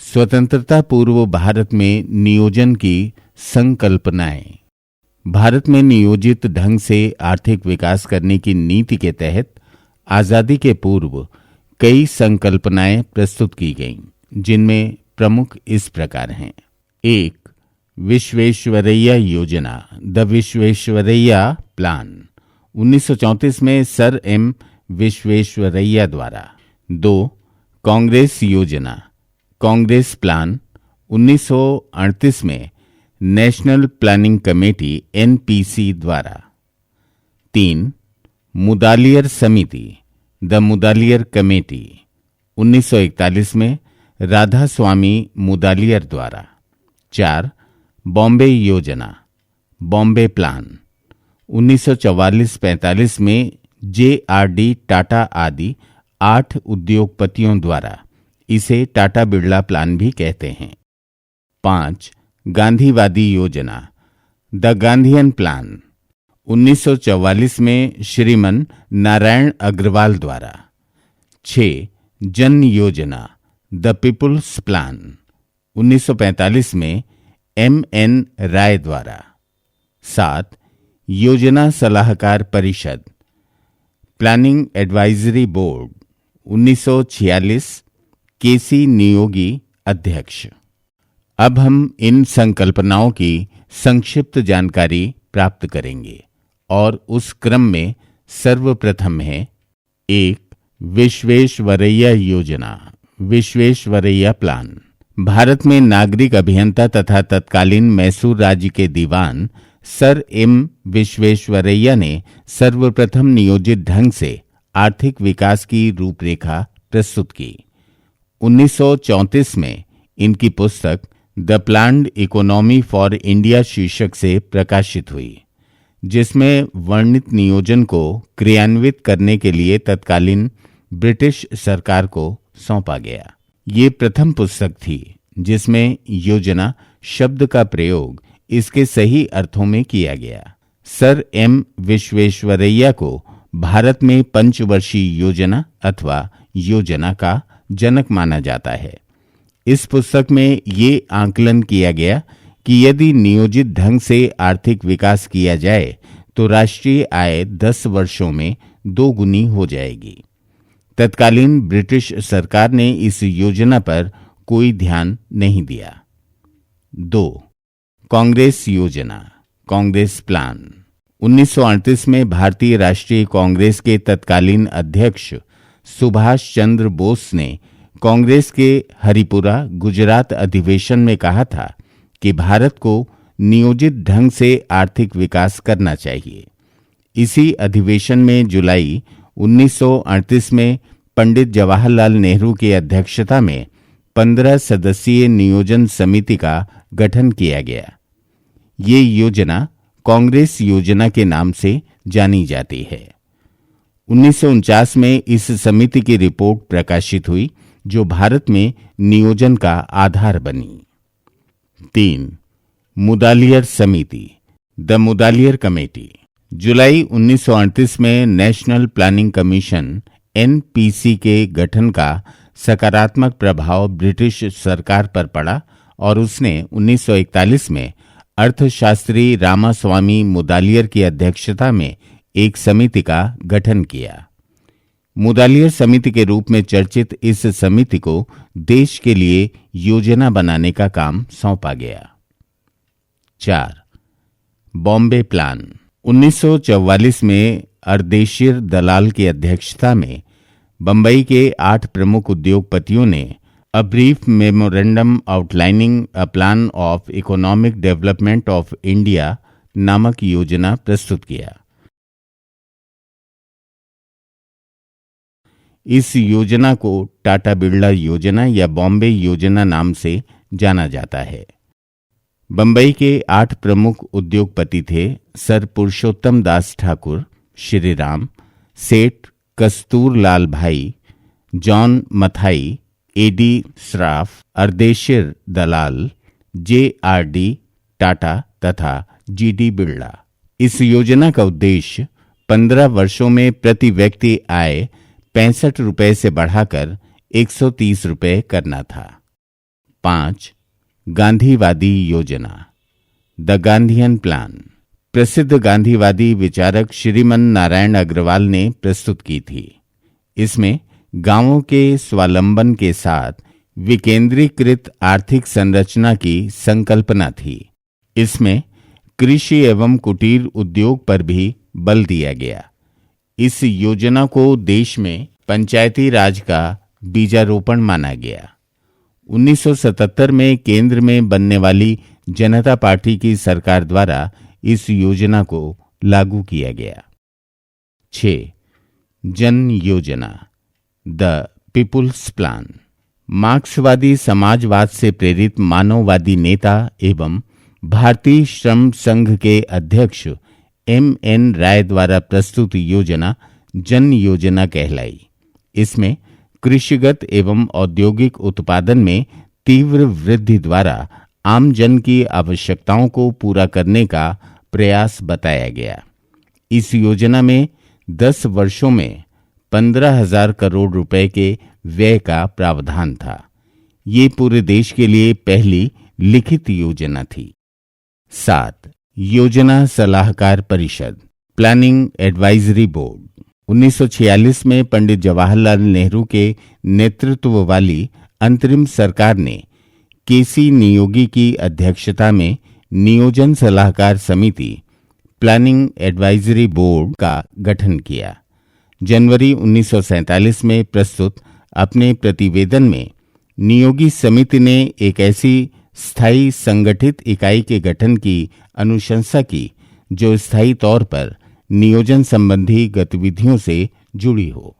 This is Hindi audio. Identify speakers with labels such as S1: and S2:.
S1: स्वतंत्रता पूर्व भारत में नियोजन की संकल्पनाएं। भारत में नियोजित ढंग से आर्थिक विकास करने की नीति के तहत आजादी के पूर्व कई संकल्पनाएं प्रस्तुत की गईं, जिनमें प्रमुख इस प्रकार हैं। 1. विश्वेश्वरैया योजना, द विश्वेश्वरैया प्लान, 1934 में सर एम विश्वेश्वरैया द्वारा। 2. कांग्रेस योजना, कांग्रेस प्लान, 1938 में नेशनल प्लानिंग कमेटी एनपीसी द्वारा। 3. मुदालियर समिति, द मुदालियर कमेटी, 1941 में राधा स्वामी मुदालियर द्वारा। 4. बॉम्बे योजना, बॉम्बे प्लान, 1944-45 में जे.आर.डी. टाटा आदि 8 उद्योगपतियों द्वारा। इसे टाटा बिरला प्लान भी कहते हैं। 5. गांधीवादी योजना, द गांधीयन प्लान, 1944 में श्रीमन नारायण अग्रवाल द्वारा। 6. जन योजना, द पीपुल्स प्लान, 1945 में एम.एन. राय द्वारा। 7. योजना सलाहकार परिषद, प्लानिंग एडवाइजरी बोर्ड, 1946, केसी नियोगी अध्यक्ष। अब हम इन संकल्पनाओं की संक्षिप्त जानकारी प्राप्त करेंगे और उस क्रम में सर्वप्रथम है 1. विश्वेश्वरैया योजना, विश्वेश्वरैया प्लान। भारत में नागरिक अभियंता तथा तत्कालीन मैसूर राज्य के दीवान सर एम विश्वेश्वरैया ने सर्वप्रथम नियोजित ढंग से आर्थिक विकास की रूपरेखा प्रस्तुत की। 1934 में इनकी पुस्तक the planned economy for India शीर्षक से प्रकाशित हुई, जिसमें वर्णित नियोजन को क्रियान्वित करने के लिए तत्कालीन ब्रिटिश सरकार को सौंपा गया। ये प्रथम पुस्तक थी जिसमें योजना शब्द का प्रयोग इसके सही अर्थों में किया गया। सर एम विश्वेश्वरैया को भारत में पंचवर्षीय योजना अथवा योजना का जनक माना जाता है। इस पुस्तक में ये आंकलन किया गया कि यदि नियोजित ढंग से आर्थिक विकास किया जाए तो राष्ट्रीय आय 10 वर्षों में 2 गुनी हो जाएगी। तत्कालीन ब्रिटिश सरकार ने इस योजना पर कोई ध्यान नहीं दिया। 2. कांग्रेस योजना, कांग्रेस प्लान, 1938 में भारतीय राष्ट्रीय कांग्रेस के तत्कालीन अध्यक्ष सुभाष चंद्र बोस ने कांग्रेस के हरिपुरा गुजरात अधिवेशन में कहा था कि भारत को नियोजित ढंग से आर्थिक विकास करना चाहिए। इसी अधिवेशन में जुलाई 1938 में पंडित जवाहरलाल नेहरू की अध्यक्षता में 15 सदस्यीय नियोजन समिति का गठन किया गया। ये योजना कांग्रेस योजना के नाम से जानी जाती है। 1949 में इस समिति की रिपोर्ट प्रकाशित हुई जो भारत में नियोजन का आधार बनी। 3. मुदालियर समिति, द मुदालियर कमेटी, जुलाई 1938 में नेशनल प्लानिंग कमीशन एनपीसी के गठन का सकारात्मक प्रभाव ब्रिटिश सरकार पर पड़ा और उसने 1941 में अर्थशास्त्री रामास्वामी मुदालियर की अध्यक्षता में एक समिति का गठन किया। मुदालियर समिति के रूप में चर्चित इस समिति को देश के लिए योजना बनाने का काम सौंपा गया। 4. बॉम्बे प्लान, 1944 में अर्देशीर दलाल की अध्यक्षता में बंबई के 8 प्रमुख उद्योगपतियों ने a brief memorandum outlining a plan of economic development of India नामक योजना प्रस्तुत किया। इस योजना को टाटा बिरला योजना या बॉम्बे योजना नाम से जाना जाता है। बंबई के 8 प्रमुख उद्योगपति थे सर पुरुषोत्तम दास ठाकुर, श्री राम, सेठ कस्तूरलाल भाई, जॉन मथाई, एडी श्राफ, अर्देशीर दलाल, जे.आर.डी. टाटा तथा जी.डी. बिरला। इस योजना का उद्देश्य 15 वर्षों में प्रति व्यक्ति आय 65 रुपए से बढ़ाकर 130 रुपए करना था। 5. गांधीवादी योजना, द गांधीयन प्लान, प्रसिद्ध गांधीवादी विचारक श्रीमन नारायण अग्रवाल ने प्रस्तुत की थी। इसमें गांवों के स्वावलंबन के साथ विकेंद्रीकृत आर्थिक संरचना की संकल्पना थी। इसमें कृषि एवं कुटीर उद्योग पर भी बल दिया गया। इस योजना को देश में पंचायती राज का बीजारोपण माना गया। 1977 में केंद्र में बनने वाली जनता पार्टी की सरकार द्वारा इस योजना को लागू किया गया। 6. जन योजना, द पीपुल्स प्लान, मार्क्सवादी समाजवाद से प्रेरित मानववादी नेता एवं भारतीय श्रम संघ के अध्यक्ष M.N. राय द्वारा प्रस्तुत योजना जन योजना कहलाई। इसमें कृषिगत एवं औद्योगिक उत्पादन में तीव्र वृद्धि द्वारा आम जन की आवश्यकताओं को पूरा करने का प्रयास बताया गया। इस योजना में 10 वर्षों में 15,000 करोड़ रुपए के व्यय का प्रावधान था। ये पूरे देश के लिए पहली लिखित योजना थी। 7. योजना सलाहकार परिषद, प्लानिंग एडवाइजरी बोर्ड, 1946 में पंडित जवाहरलाल नेहरू के नेतृत्व वाली अंतरिम सरकार ने केसी नियोगी की अध्यक्षता में नियोजन सलाहकार समिति, प्लानिंग एडवाइजरी बोर्ड का गठन किया। जनवरी 1947 में प्रस्तुत अपने प्रतिवेदन में नियोगी समिति ने एक ऐसी स्थायी संगठित इकाई के गठन की अनुशंसा की जो स्थायी तौर पर नियोजन संबंधी गतिविधियों से जुड़ी हो।